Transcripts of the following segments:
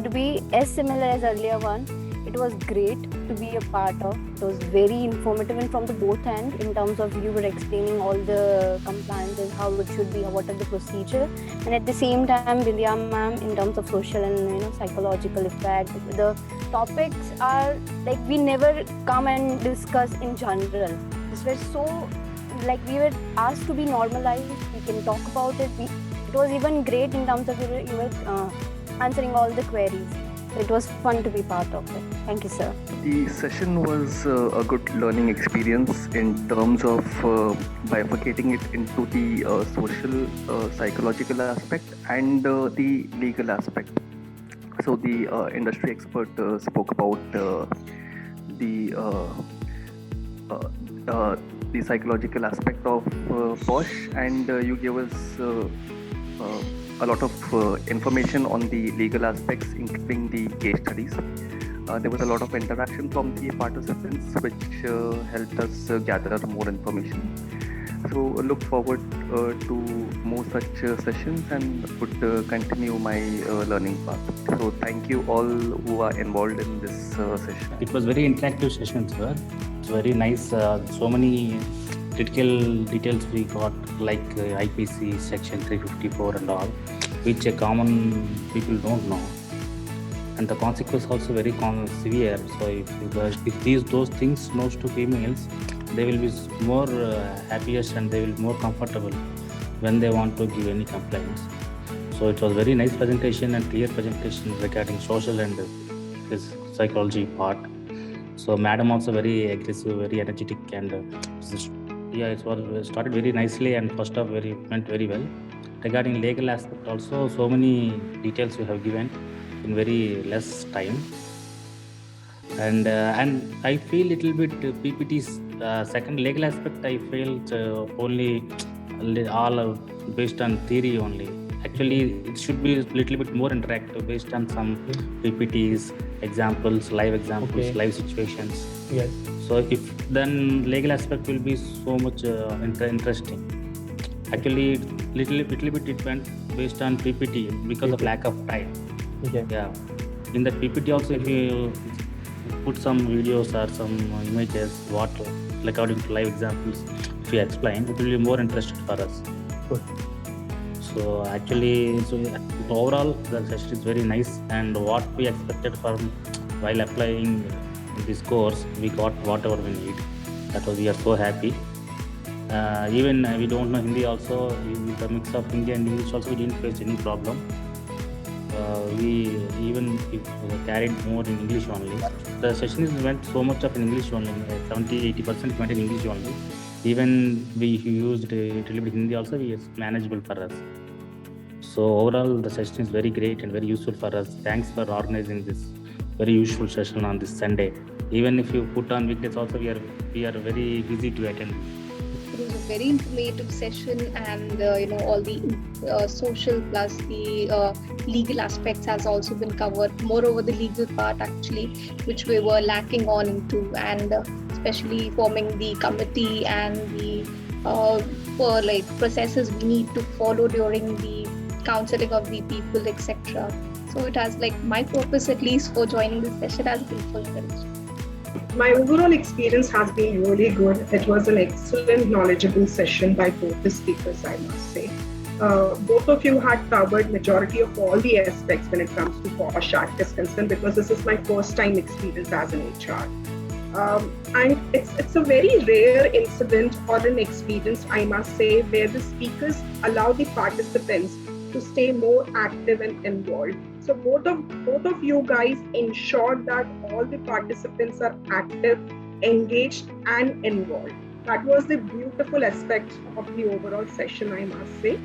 to be as similar as earlier one. It was great to be a part of. It was very informative and from the both end in terms of you were explaining all the compliances, how it should be, what are the procedure, and at the same time, Vidya ma'am, in terms of social and psychological effect, the topics are like we never come and discuss in general. This was so like we were asked to be normalized. We can talk about it. It was even great in terms of you were answering all the queries. So it was fun to be part of it. Thank you, sir. The session was a good learning experience in terms of bifurcating it into the social, psychological aspect and the legal aspect. So the industry expert spoke about the psychological aspect of POSH, and you gave us a lot of information on the legal aspects, including the case studies. There was a lot of interaction from the participants, which helped us gather more information. So look forward to more such sessions and would continue my learning path. So thank you all who are involved in this session. It was very interactive session, sir. It's very nice. So many details we got, like IPC section 354 and all, which a common people don't know. And the consequence also very severe. So if those things knows to females, they will be more happiest and they will be more comfortable when they want to give any complaints. So it was very nice presentation and clear presentation regarding social and this psychology part. So madam also very aggressive, very energetic, and it was started very nicely, and first off went very well. Regarding legal aspect also, so many details you have given in very less time, and I feel little bit PPT's second legal aspect. I felt only all based on theory only. Actually, it should be a little bit more interactive based on some PPTs, examples, live examples, live situations. Yes. So if then legal aspect will be so much interesting. Actually, little bit it went based on PPT because of lack of time. Okay. Yeah. In that PPT also, if you put some videos or some images, what according to live examples, if you explain, it will be more interesting for us. Good. So actually, overall the session is very nice, and what we expected from while applying this course, we got whatever we need. We are so happy. Even we don't know Hindi also, with the mix of Hindi and English also, we didn't face any problem. We even carried more in English only. The session went so much of in English only, 70-80% went in English only. Even we used a little bit Hindi also, it's manageable for us. So overall, the session is very great and very useful for us. Thanks for organizing this very useful session on this Sunday. Even if you put on weekdays also, we are very busy to attend. It was a very informative session, and all the social plus the legal aspects has also been covered. Moreover, the legal part actually, which we were lacking on into, and especially forming the committee and the processes we need to follow during the counseling of the people, etc. So it has my purpose, at least for joining this session, has been fulfilled. My overall experience has been really good. It was an excellent, knowledgeable session by both the speakers, I must say. Both of you had covered majority of all the aspects when it comes to POSH Act is concerned, because this is my first time experience as an HR. And it's a very rare incident or an experience, I must say, where the speakers allow the participants to stay more active and involved. So both of you guys ensured that all the participants are active, engaged, and involved. That was the beautiful aspect of the overall session, I must say.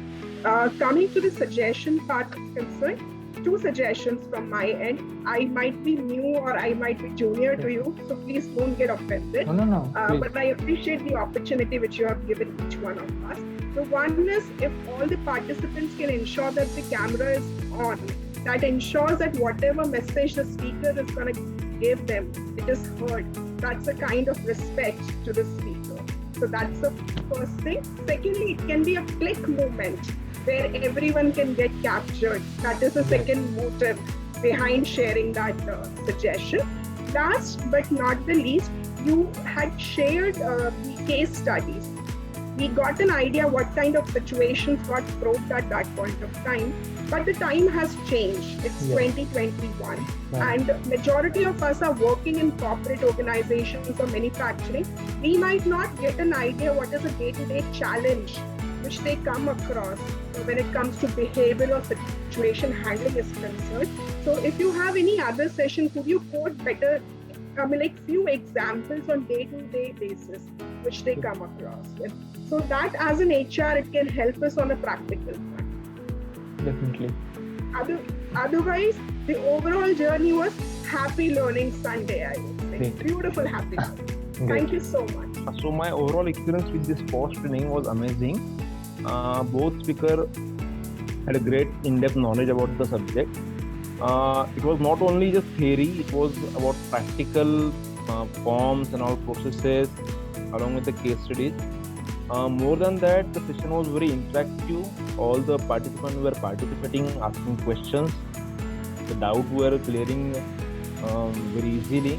Coming to the suggestion part concerned, 2 suggestions from my end. I might be new or I might be junior to you, so please don't get offended. No. But I appreciate the opportunity which you have given each one of us. So one is, if all the participants can ensure that the camera is on, that ensures that whatever message the speaker is going to give them, it is heard. That's a kind of respect to the speaker. So that's the first thing. Secondly, it can be a click moment where everyone can get captured. That is the second motive behind sharing that suggestion. Last but not the least, you had shared the case studies. We got an idea what kind of situations got probed at that point of time, but the time has changed. It's 2021, and majority of us are working in corporate organizations or manufacturing. We might not get an idea what is a day-to-day challenge which they come across when it comes to behavioral situation handling is concerned. So if you have any other session, could you quote better, like few examples on day-to-day basis which they come across with? So that as an HR, it can help us on a practical front. Definitely. Otherwise, the overall journey was happy learning Sunday, I would say. Great. Beautiful happy learning. Thank you so much. So my overall experience with this POSH training was amazing. Both speakers had a great in-depth knowledge about the subject. It was not only just theory, it was about practical forms and all processes along with the case studies. More than that, the session was very interactive. All the participants were participating, asking questions. The doubts were clearing very easily.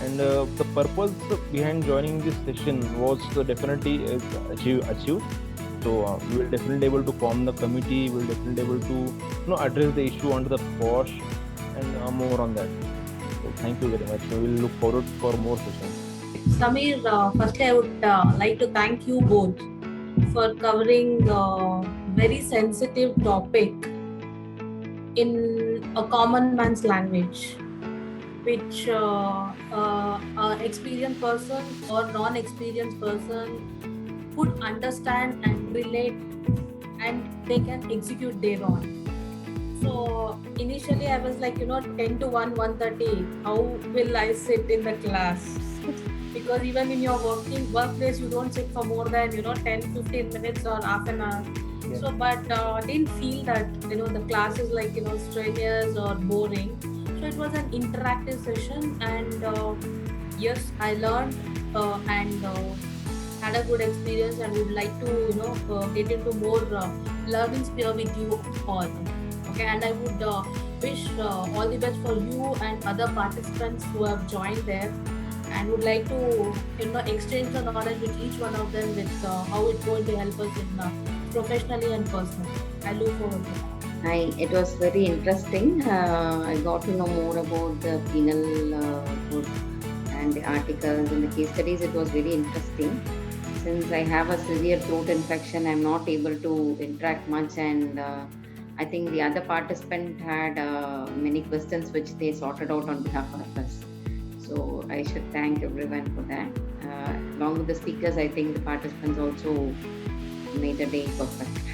And the purpose behind joining this session was definitely achieved. So we will definitely able to form the committee. We will definitely able to address the issue under the POSH and more on that. So thank you very much. We will look forward for more sessions. Samir, firstly I would like to thank you both for covering a very sensitive topic in a common man's language, which an experienced person or non-experienced person could understand and relate, and they can execute thereon. So initially I was like, 10 to 1, 1:30, how will I sit in the class? Because even in your workplace, you don't sit for more than 10-15 minutes or half an hour. Yeah. So, but didn't feel that the class is like strenuous or boring. So it was an interactive session, and yes, I learned and had a good experience, and would like to get into more learning sphere with you all. Okay, and I would wish all the best for you and other participants who have joined there, and would like to exchange the knowledge with each one of them with how it's going to help us in professionally and personally. I look forward to that. It was very interesting. I got to know more about the penal code and the articles and the case studies. It was very interesting. Since I have a severe throat infection, I'm not able to interact much, and I think the other participant had many questions which they sorted out on behalf of us. So I should thank everyone for that. Along with the speakers, I think the participants also made the day perfect.